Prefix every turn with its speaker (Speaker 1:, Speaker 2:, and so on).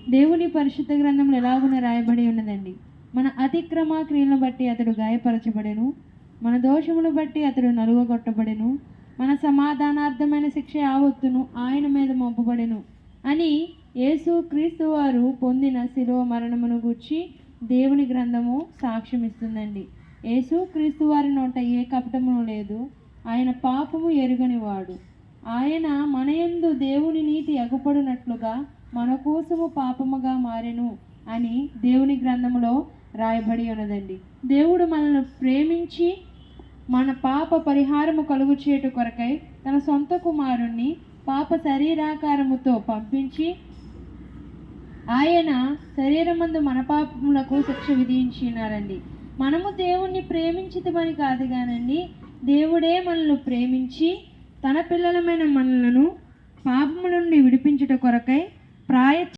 Speaker 1: దేవుని పరిశుద్ధ గ్రంథంలో ఎలాగున రాయబడి ఉన్నదండి. మన అతిక్రమ క్రియలను బట్టి అతడు గాయపరచబడెను, మన దోషములు బట్టి అతడు నలుగగొట్టబడెను, మన సమాధానార్థమైన శిక్ష యావత్తును ఆయన మీద మోపబడెను అని యేసు క్రీస్తు వారు పొందిన శిలువ మరణమును గూర్చి దేవుని గ్రంథము సాక్ష్యం ఇస్తుందండి. యేసు క్రీస్తు వారి నోట ఏ కపటమును లేదు. ఆయన పాపము ఎరుగనివాడు. ఆయన మనయందు దేవుని నీతి అగుపడినట్లుగా మన కోసము పాపముగా మారెను అని దేవుని గ్రంథములో రాయబడి ఉన్నదండి. దేవుడు మనల్ని ప్రేమించి మన పాప పరిహారము కలుగు చేటు కొరకై తన సొంత కుమారుణ్ణి పాప శరీరాకారముతో పంపించి ఆయన శరీరమందు మన పాపములకు శిక్ష విధించినారండి. మనము దేవుణ్ణి ప్రేమించితమని కాదు కానండి, దేవుడే మనల్ని ప్రేమించి తన పిల్లలమైన మనలను పాపము నుండి విడిపించుట కొరకై